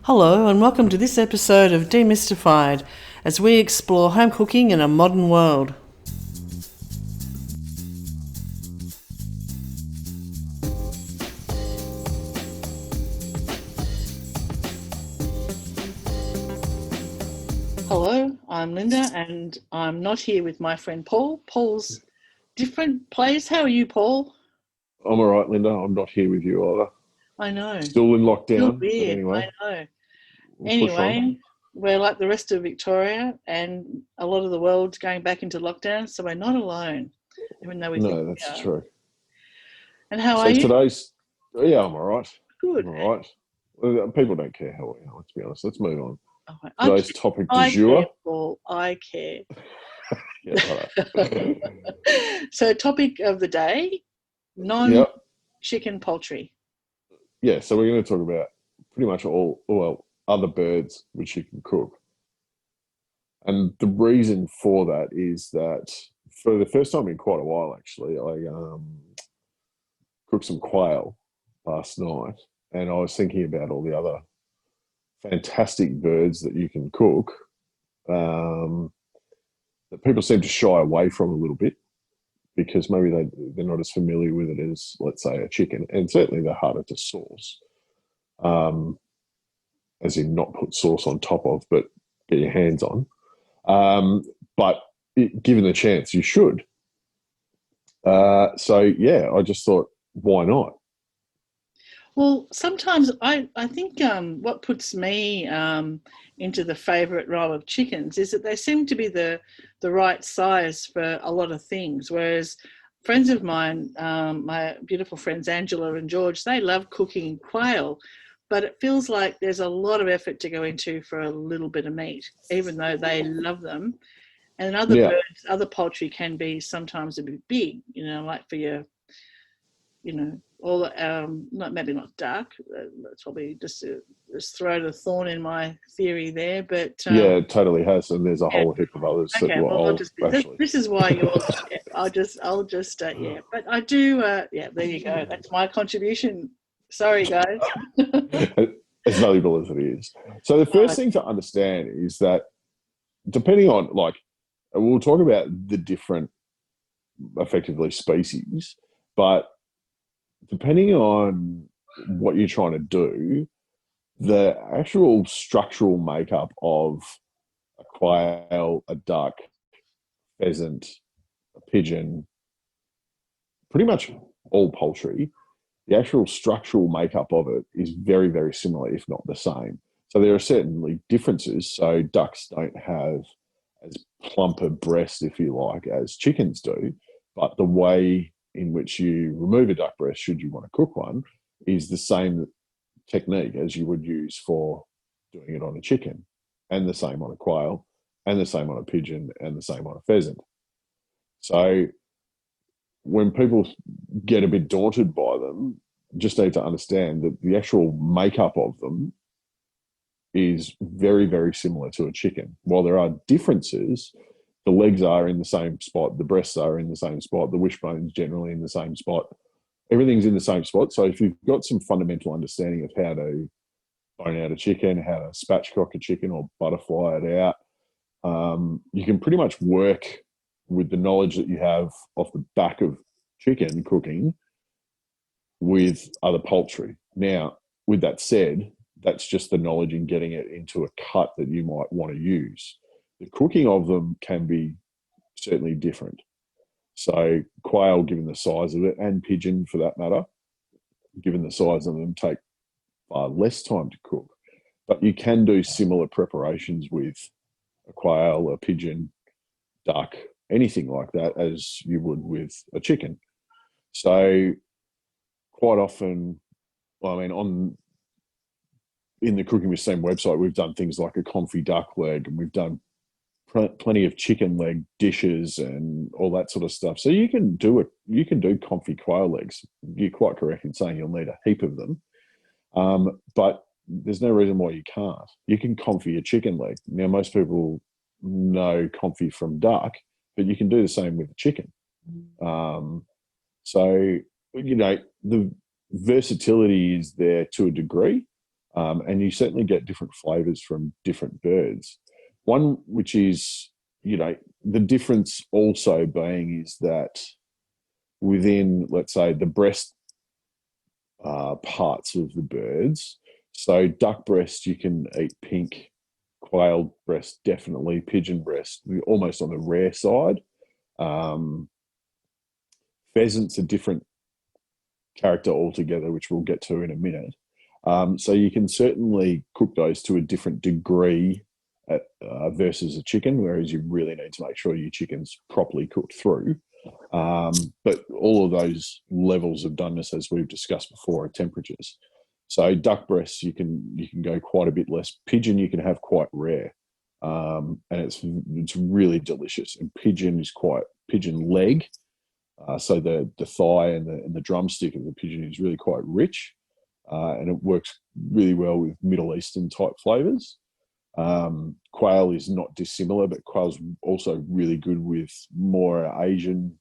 Hello, and welcome to this episode of Demystified as we explore home cooking in a modern world. Hello, I'm Linda, and I'm not here with my friend Paul. Paul's different place. How are you, Paul? I'm all right, Linda. I'm not here with you either. I know. Still in Still lockdown, but weird. I anyway, know. we'll push on. Anyway, we're like the rest of Victoria, and a lot of the world's going back into lockdown, so we're not alone, even though we think No, we that's are. true. And how are So you? today's, yeah, I'm all right. Good. I'm all right. Well, people don't care how we are, let's be honest. Let's move on. Oh, Today's topic du I care, jour. Paul. I care. Yeah, right. So, topic of the day: Yep. non-chicken poultry. Yeah, so we're going to talk about pretty much other birds which you can cook. And the reason for that is that for the first time in quite a while, actually, I cooked some quail last night, and I was thinking about all the other fantastic birds that you can cook um, that people seem to shy away from a little bit because maybe they're not as familiar with it as, let's say, a chicken, and certainly they're harder to source, um, as in not put sauce on top of, but get your hands on. But given the chance, you should. So yeah, I just thought, why not? Well, sometimes I think what puts me into the favourite realm of chickens is that they seem to be the right size for a lot of things. Whereas friends of mine, my beautiful friends Angela and George, they love cooking quail, but it feels like there's a lot of effort to go into for a little bit of meat, even though they love them. And other Yeah, birds, other poultry can be sometimes a bit big, like for your all not maybe not duck. That's probably just thrown a thorn in my theory there. But yeah, it totally has, and there's a yeah, whole heap of others that okay. Well, I'll will just actually. this is why you're. I'll just yeah. But I do. Yeah, there you go. That's my contribution. Sorry, guys. As valuable as it is. So the Uh, first thing to understand is that depending on we'll talk about the different effectively species, but depending on what you're trying to do, the actual structural makeup of a quail, a duck, pheasant, a pigeon, pretty much all poultry, the actual structural makeup of it is very, very similar, if not the same. So there are certainly differences. So ducks don't have as plump a breast, if you like, as chickens do. But the way in which you remove a duck breast, should you want to cook one, is the same technique as you would use for doing it on a chicken, and the same on a quail, and the same on a pigeon, and the same on a pheasant. So when people get a bit daunted by them, just need to understand that the actual makeup of them is very, very similar to a chicken. While there are differences, the legs are in the same spot, the breasts are in the same spot, the wishbone's generally in the same spot. Everything's in the same spot. So if you've got some fundamental understanding of how to bone out a chicken, how to spatchcock a chicken or butterfly it out, you can pretty much work with the knowledge that you have off the back of chicken cooking with other poultry. Now, with that said, that's just the knowledge in getting it into a cut that you might want to use. The cooking of them can be certainly different. So quail, given the size of it, and pigeon for that matter, given the size of them, take far less time to cook. But you can do similar preparations with a quail, a pigeon, duck, anything like that as you would with a chicken. So quite often, I mean, on in the Cooking with Steam website, we've done things like a confit duck leg, and we've done plenty of chicken leg dishes and all that sort of stuff. So you can do it. You can do confit quail legs. You're quite correct in saying you'll need a heap of them, but there's no reason why you can't. You can confit a chicken leg. Now, most people know confit from duck, but you can do the same with a chicken. Um, so the versatility is there to a degree. And you certainly get different flavors from different birds. One which is, the difference also being is that within, let's say, the breast parts of the birds, so duck breast, you can eat pink, quail breast, definitely, pigeon breast, almost on the rare side. Um, Pheasant's a different character altogether, which we'll get to in a minute. So you can certainly cook those to a different degree versus a chicken, whereas you really need to make sure your chicken's properly cooked through. But all of those levels of doneness, as we've discussed before, are temperatures. So duck breasts, you can go quite a bit less. Pigeon, you can have quite rare, and it's really delicious. And pigeon leg. So the thigh and the drumstick of the pigeon is really quite rich, and it works really well with Middle Eastern type flavors. Quail is not dissimilar, but quail's also really good with more Asian,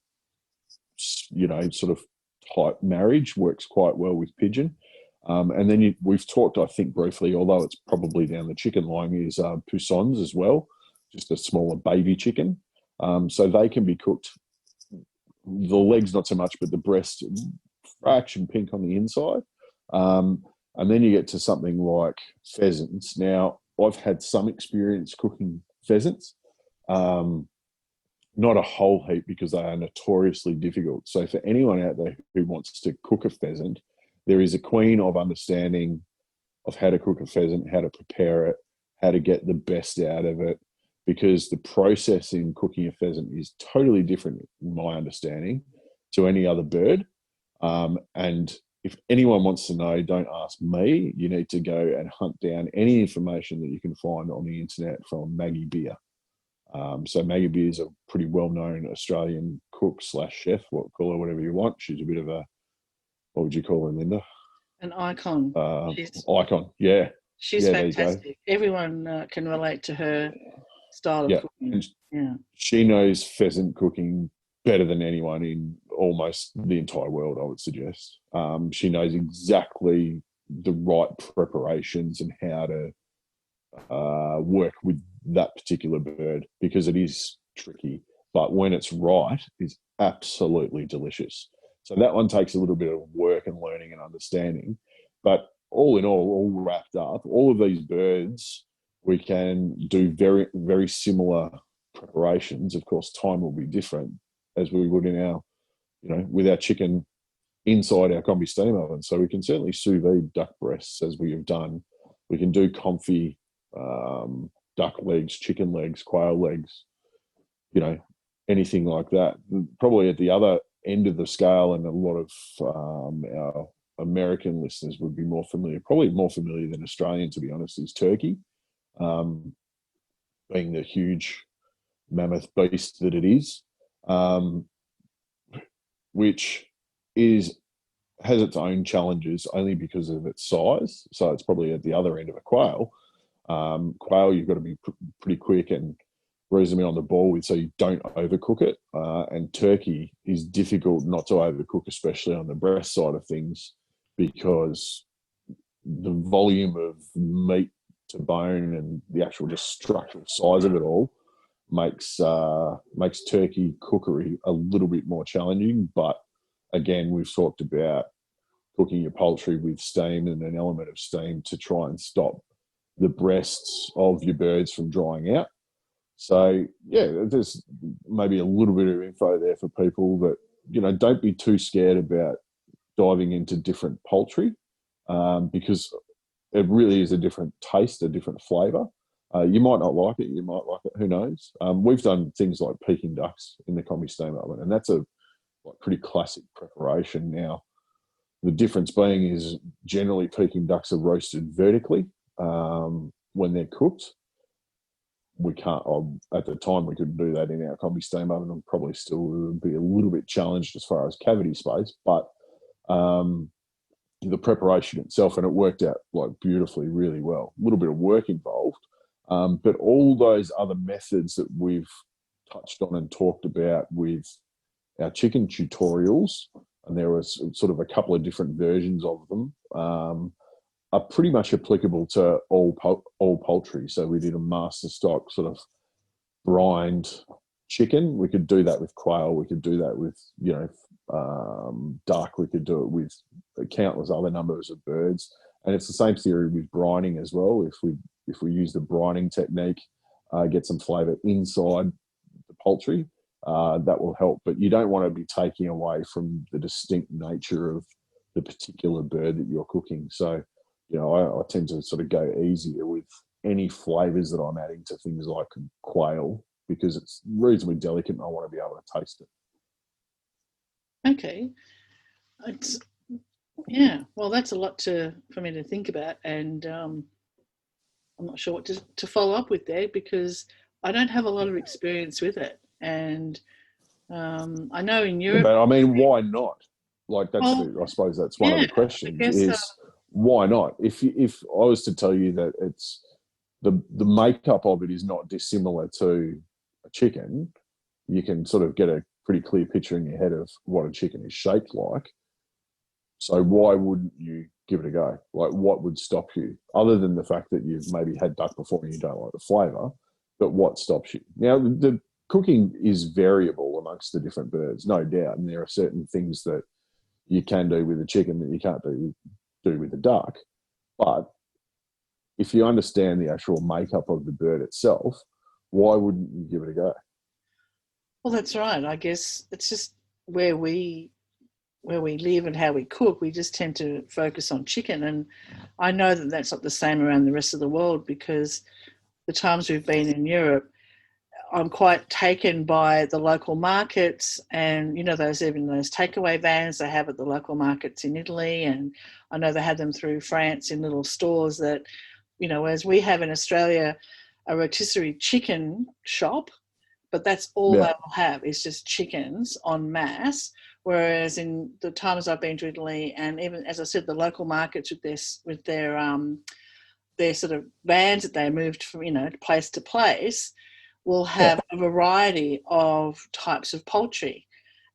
sort of type marriage. Works quite well with pigeon. And then we've talked, I think, briefly, although it's probably down the chicken line, is poussins as well, just a smaller baby chicken. So they can be cooked. The legs not so much, but the breast, fraction pink on the inside. And then you get to something like pheasants. Now, I've had some experience cooking pheasants. Not a whole heap, because they are notoriously difficult. So for anyone out there who wants to cook a pheasant, there is a queen of understanding of how to cook a pheasant, how to prepare it, how to get the best out of it, because the process in cooking a pheasant is totally different, in my understanding, to any other bird. And if anyone wants to know, don't ask me. You need to go and hunt down any information that you can find on the internet from Maggie Beer. So Maggie Beer is a pretty well-known Australian cook / chef, call her whatever you want. She's a bit of a, what would you call her, Linda? An icon. Icon, yeah. She's yeah, fantastic. Everyone can relate to her style of cooking. Yeah. She knows pheasant cooking better than anyone in almost the entire world, I would suggest. She knows exactly the right preparations and how to work with that particular bird, because it is tricky, but when it's right, it's absolutely delicious. So that one takes a little bit of work and learning and understanding, but all in all wrapped up, all of these birds, we can do very, very similar preparations. Of course, time will be different, as we would in our, with our chicken inside our combi steam oven. So we can certainly sous vide duck breasts, as we have done. We can do comfy duck legs, chicken legs, quail legs, anything like that. Probably at the other end of the scale, and a lot of our American listeners would be probably more familiar than Australian, to be honest, is turkey. Being the huge mammoth beast that it is, which has its own challenges only because of its size. So it's probably at the other end of a quail. Quail, you've got to be pretty quick and reasonably on the ball with, so you don't overcook it. And turkey is difficult not to overcook, especially on the breast side of things, because the volume of meat to bone and the actual just structural size of it all makes turkey cookery a little bit more challenging. But again, we've talked about cooking your poultry with steam and an element of steam to try and stop the breasts of your birds from drying out. So yeah, there's maybe a little bit of info there for people that, don't be too scared about diving into different poultry, because it really is a different taste, a different flavour. You might not like it, you might like it, who knows? We've done things like Peking ducks in the combi steam oven, and that's a pretty classic preparation. Now, the difference being is generally Peking ducks are roasted vertically when they're cooked. We can't, at the time, we couldn't do that in our combi steam oven, and probably still would be a little bit challenged as far as cavity space, but the preparation itself, and it worked out beautifully, really well. A little bit of work involved, but all those other methods that we've touched on and talked about with our chicken tutorials, and there was sort of a couple of different versions of them. are pretty much applicable to all poultry. So we did a master stock sort of brined chicken. We could do that with quail. We could do that with duck. We could do it with countless other numbers of birds. And it's the same theory with brining as well. If we use the brining technique, get some flavour inside the poultry, that will help. But you don't want to be taking away from the distinct nature of the particular bird that you're cooking. So, I tend to sort of go easier with any flavours that I'm adding to things like quail because it's reasonably delicate and I want to be able to taste it. Okay. Yeah, well, that's a lot for me to think about, and I'm not sure what to follow up with there because I don't have a lot of experience with it. And I know in Europe... But I mean, why not? Like, I suppose that's one of the questions is why not? If I was to tell you that it's the makeup of it is not dissimilar to a chicken, you can sort of get a pretty clear picture in your head of what a chicken is shaped like. So why wouldn't you give it a go? Like, what would stop you? Other than the fact that you've maybe had duck before and you don't like the flavour, but what stops you? Now, the cooking is variable amongst the different birds, no doubt, and there are certain things that you can do with a chicken that you can't do with a duck. But if you understand the actual makeup of the bird itself, why wouldn't you give it a go? Well, that's right. I guess it's just where we live and how we cook, we just tend to focus on chicken. And I know that that's not the same around the rest of the world because the times we've been in Europe, I'm quite taken by the local markets and, those takeaway vans they have at the local markets in Italy. And I know they have them through France in little stores that, whereas we have in Australia a rotisserie chicken shop, but that's all they will have is just chickens en masse. Whereas in the times I've been to Italy, and even as I said, the local markets with their sort of vans that they moved from place to place, will have a variety of types of poultry,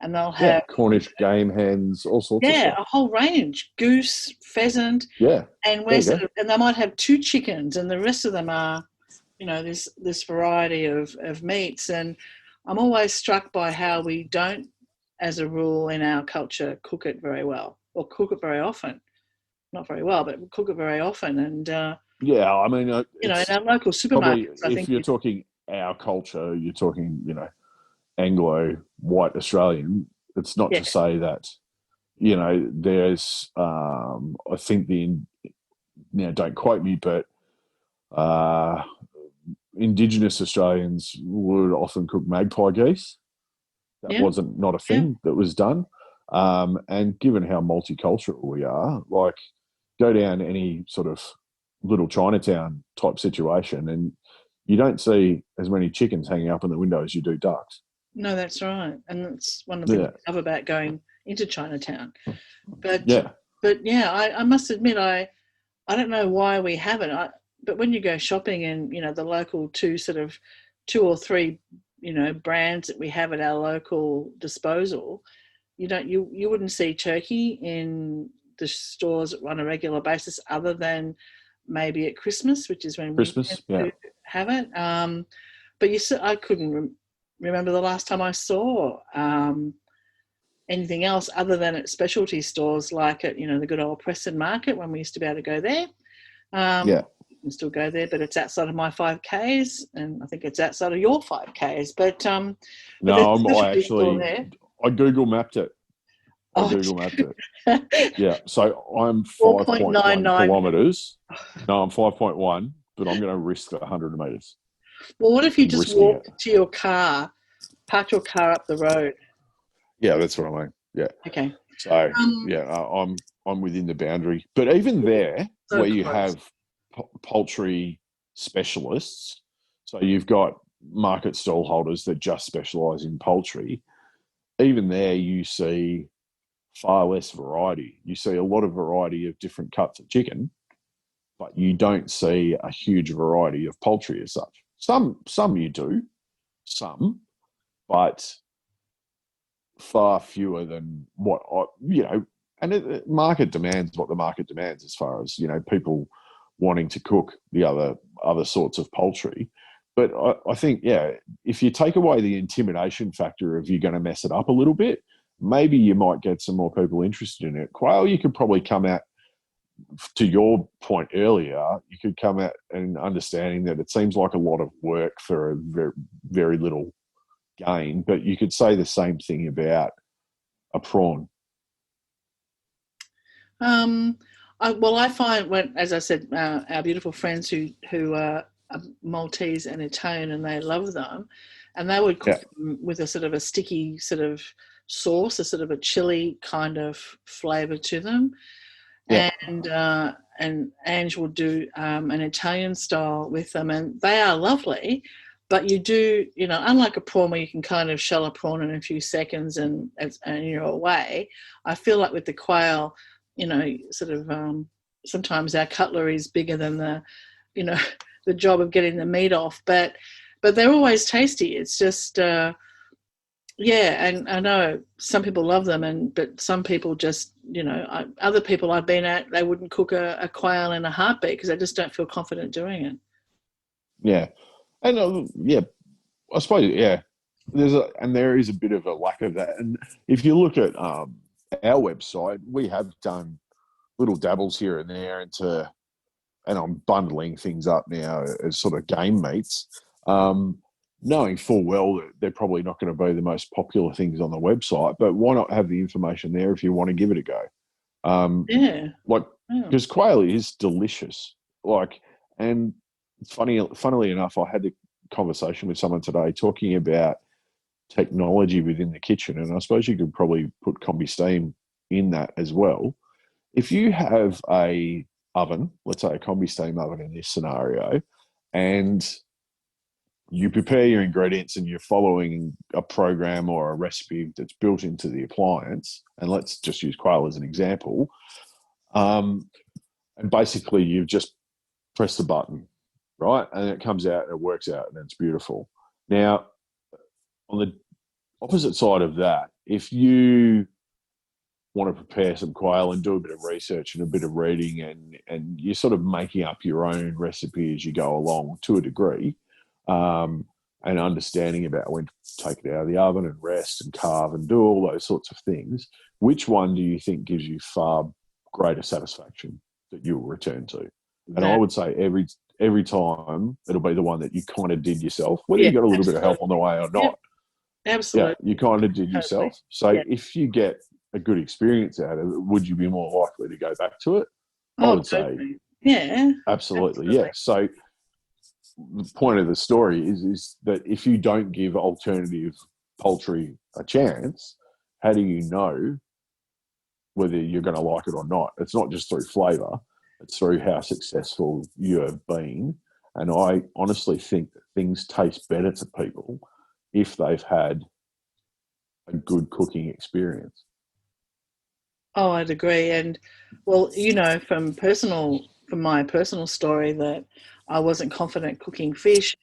and they'll have Cornish game hens, all sorts of stuff. A whole range: goose, pheasant, and and they might have 2 chickens, and the rest of them are, this variety of meats. And I'm always struck by how we don't, as a rule in our culture, cook it very well, or cook it very often. Not very well, but cook it very often. And I mean, in our local supermarkets, I think if you're talking our culture, you're talking, Anglo white Australian. It's not to say that, there's, I think don't quote me, but Indigenous Australians would often cook magpie geese. That wasn't not a thing that was done. And given how multicultural we are, like, go down any sort of little Chinatown type situation and you don't see as many chickens hanging up in the window as you do ducks. No, that's right. And that's one of the things I love about going into Chinatown. But I must admit, I don't know why we haven't. But when you go shopping and, the local 2 or 3, brands that we have at our local disposal, you wouldn't see turkey in the stores on a regular basis other than maybe at Christmas, which is when we tend to have it. But I couldn't remember the last time I saw anything else other than at specialty stores like at, the good old Preston Market when we used to be able to go there. You can still go there, but it's outside of my 5Ks, and I think it's outside of your 5Ks. But I Google mapped it. Google mapped it. Yeah, so I'm 5.1 kilometres. No, I'm 5.1, but I'm going to risk 100 metres. Well, what if you just walk to your car, park your car up the road? Yeah, that's what I mean. Yeah. Okay. So I'm within the boundary, but even there, where you have poultry specialists, so you've got market stall holders that just specialise in poultry. Even there, you see far less variety. You see a lot of variety of different cuts of chicken, but you don't see a huge variety of poultry as such. Some you do, but far fewer than what market demands what the market demands as far as, people wanting to cook the other sorts of poultry. But I think, yeah, if you take away the intimidation factor of you're going to mess it up a little bit, maybe you might get some more people interested in it. Quail, you could probably come at, to your point earlier, you could come at and understanding that it seems like a lot of work for a very, very little gain, but you could say the same thing about a prawn. I find when, as I said, our beautiful friends who are Maltese and Italian, and they love them, and they would cook Yeah, them with a sort of a sticky sort of sauce, a sort of a chili kind of flavour to them, yeah, and Ange will do an Italian style with them, and they are lovely. But you do, unlike a prawn where you can kind of shell a prawn in a few seconds and you're away. I feel like with the quail, sort of sometimes our cutlery is bigger than you know, the job of getting the meat off. But they're always tasty. It's just, yeah, and I know some people love them, but some people just, other people I've been at, they wouldn't cook a quail in a heartbeat because they just don't feel confident doing it. yeah. And yeah, I suppose, yeah, there is a bit of a lack of that. And if you look at our website, we have done little dabbles here and there and I'm bundling things up now as sort of game meats, knowing full well that they're probably not going to be the most popular things on the website, but why not have the information there if you want to give it a go? Yeah. Like, Yeah. because quail is delicious. Like, and funnily enough, I had a conversation with someone today talking about technology within the kitchen, and I suppose you could probably put combi steam in that as well. If you have a oven, let's say a combi steam oven in this scenario, and you prepare your ingredients and you're following a program or a recipe that's built into the appliance, and let's just use quail as an example, and basically you've just pressed the button, right? And it comes out and it works out and it's beautiful. Now, on the opposite side of that, if you want to prepare some quail and do a bit of research and a bit of reading and you're sort of making up your own recipe as you go along to a degree, and understanding about when to take it out of the oven and rest and carve and do all those sorts of things, which one do you think gives you far greater satisfaction that you'll return to? And I would say every time it'll be the one that you kind of did yourself, whether Yeah, you got a little bit of absolutely. help on the way or Yeah, not. Yeah, absolutely. you kind of did Totally. yourself. So Yeah. if you get a good experience out of it, would you be more likely to go back to it? I Oh, would say totally. Yeah, absolutely, absolutely. yeah. So the point of the story is that if you don't give alternative poultry a chance, how do you know whether you're going to like it or not? It's not just through flavour, it's through how successful you have been. And I honestly think that things taste better to people if they've had a good cooking experience. Oh, I'd agree. And well, from my personal story, that I wasn't confident cooking fish,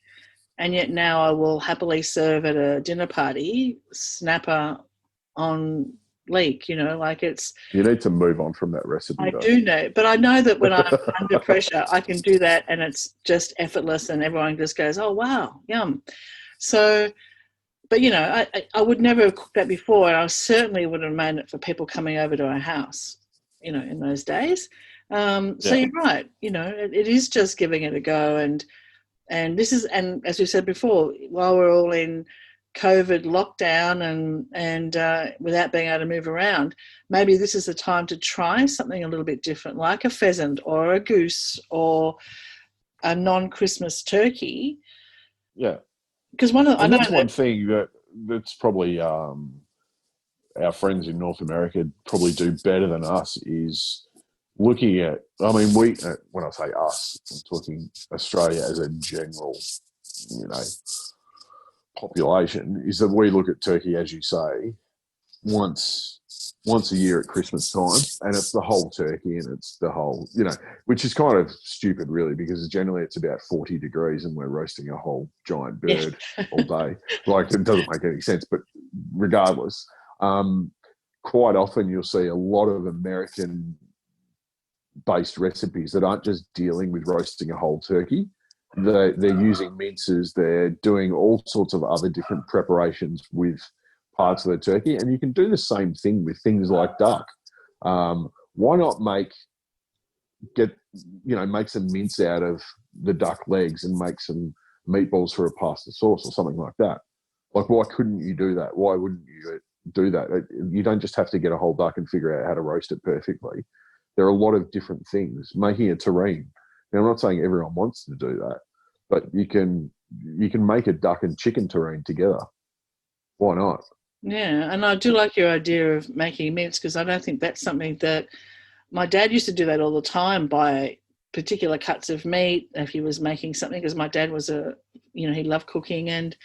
and yet now I will happily serve at a dinner party snapper on leek. Like it's. You need to move on from that recipe, I though. do know, but I know that when I'm under pressure, I can do that, and it's just effortless, and everyone just goes, "Oh wow, yum!" So, but I would never have cooked that before, and I certainly would have made it for people coming over to our house, in those days. So Yeah. you're right. It is just giving it a go, and this is, and as we said before, while we're all in COVID lockdown and without being able to move around, maybe this is the time to try something a little bit different, like a pheasant or a goose or a non-Christmas turkey. Yeah. Because I And know that's that. one thing that's probably our friends in North America probably do better than us is looking at, I mean, when I say us, I'm talking Australia as a general, you know, population, is that we look at turkey, as you say, once a year at Christmas time, and it's the whole turkey and it's the whole, which is kind of stupid, really, because generally it's about 40 degrees and we're roasting a whole giant Yes. bird all day. Like, it doesn't make any sense, but regardless, quite often you'll see a lot of American based recipes that aren't just dealing with roasting a whole turkey. They're using minces. They're doing all sorts of other different preparations with parts of the turkey, and you can do the same thing with things like duck. Why not make some mince out of the duck legs and make some meatballs for a pasta sauce or something like that? Like, why couldn't you do that? Why wouldn't you do that? You don't just have to get a whole duck and figure out how to roast it perfectly. There are a lot of different things. Making a terrine. Now, I'm not saying everyone wants to do that, but you can make a duck and chicken terrine together. Why not? Yeah, and I do like your idea of making mince, because I don't think that's something that my dad used to do that all the time, buy particular cuts of meat if he was making something, because my dad was he loved cooking, and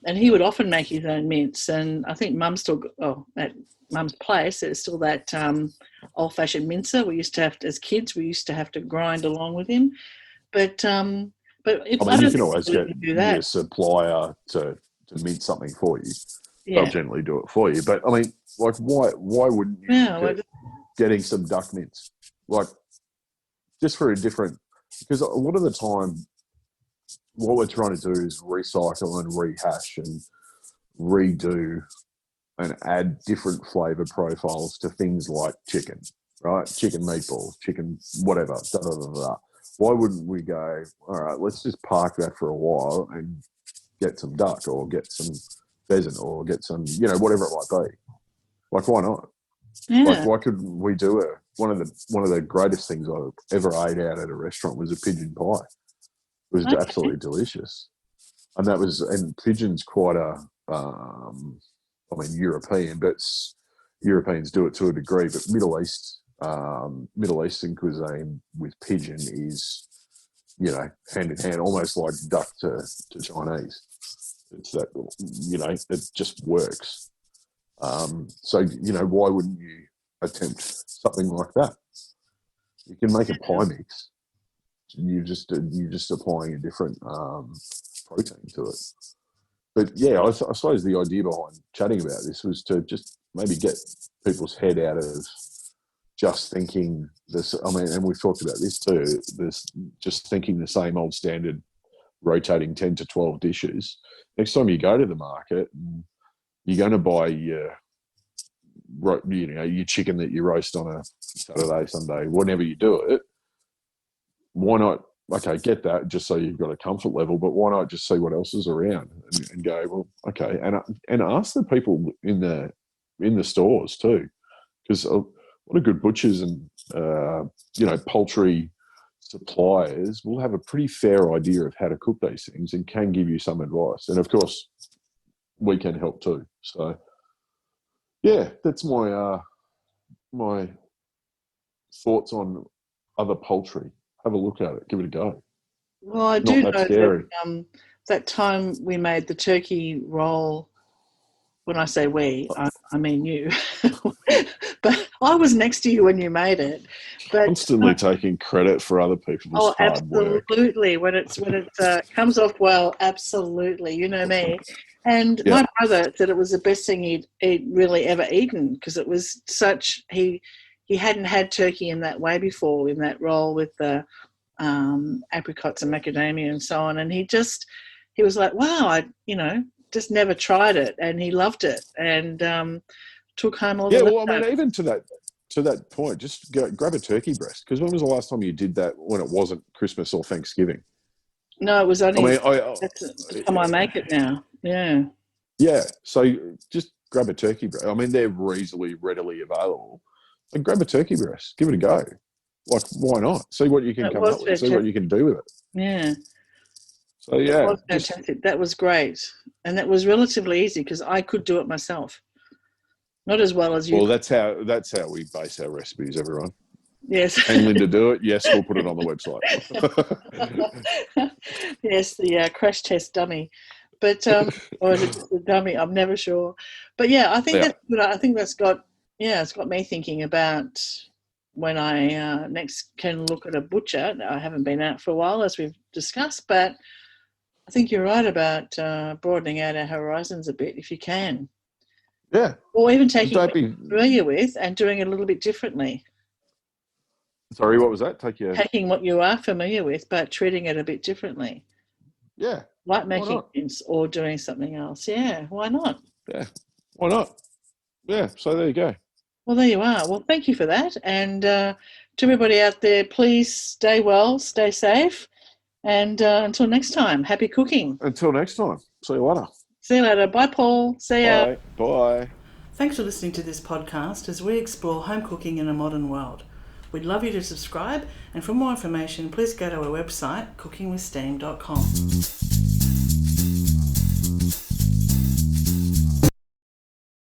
he would often make his own mince. And I think Mum still, at Mum's place, there's still that old-fashioned mincer. We used to have to, as kids, we used to have to grind along with him. But if I I mean, you don't can think always we get can do that. your supplier to mince something for you. Yeah. They'll generally do it for you. But I mean, like, why wouldn't you getting some duck mince? Like, just for a different, because a lot of the time, what we're trying to do is recycle and rehash and redo and add different flavor profiles to things like chicken, right? Chicken meatballs, chicken whatever, da, da, da, da. Why wouldn't we go, all right, let's just park that for a while and get some duck or get some pheasant or get some, whatever it might be. Like, why not? Yeah. Like, why couldn't we do it? One of the greatest things I ever ate out at a restaurant was a pigeon pie. It was absolutely delicious. And pigeon's quite European, but Europeans do it to a degree, but Middle Eastern cuisine with pigeon is, hand in hand, almost like duck to Chinese. It's that, it just works. So, why wouldn't you attempt something like that? You can make a pie mix. You're just applying a different protein to it. But yeah, I suppose the idea behind chatting about this was to just maybe get people's head out of just thinking this. I mean, and we've talked about this too. This just thinking the same old standard, rotating 10 to 12 dishes. Next time you go to the market, you're going to buy your chicken that you roast on a Saturday, Sunday, whenever you do it. Why not? Okay, get that just so you've got a comfort level, but why not just see what else is around and go, well, okay, and ask the people in the stores too, because a lot of good butchers and poultry suppliers will have a pretty fair idea of how to cook these things and can give you some advice. And of course, we can help too. So yeah, that's my my thoughts on other poultry. Have a look at it. Give it a go. Well, I do know that that time we made the turkey roll. When I say we, I mean you. But I was next to you when you made it. But constantly taking credit for other people's hard work. Absolutely. When it comes off well, absolutely. You know me. And my brother said it was the best thing he'd really ever eaten, because it was such he hadn't had turkey in that way before, in that roll with the apricots and macadamia and so on. And he was like, wow, I just never tried it, and he loved it, and took home all the leftovers. Well, I mean, even to that point, just grab a turkey breast, because when was the last time you did that when it wasn't Christmas or Thanksgiving? No, it was only that's the time I make it now. Yeah. Yeah, so just grab a turkey breast. I mean, they're readily available. And grab a turkey breast. Give it a go. Like, why not? See what you can come up with. See what you can do with it. Yeah. So, yeah. It was fantastic. That was great. And that was relatively easy, because I could do it myself. Not as well as you. Well, that's how we base our recipes, everyone. Yes. Can Linda do it? Yes, we'll put it on the website. Yes, the crash test dummy. But or is it just a dummy? I'm never sure. But yeah, I think that's good. I think it's got me thinking about when I next can look at a butcher. I haven't been out for a while, as we've discussed, but I think you're right about broadening out our horizons a bit if you can. Yeah. Or even taking Don't what be. you're familiar with and doing it a little bit differently. Sorry, what was that? Take your. Taking what you are familiar with, but treating it a bit differently. Yeah. Like Why making not? mince or doing something else. Yeah, why not? Yeah. Why not? Yeah. So there you go. Well, there you are. Well, thank you for that. And to everybody out there, please stay well, stay safe. And until next time, happy cooking. Until next time. See you later. See you later. Bye, Paul. See ya. Bye. Bye. Thanks for listening to this podcast as we explore home cooking in a modern world. We'd love you to subscribe, and for more information, please go to our website, cookingwithsteam.com.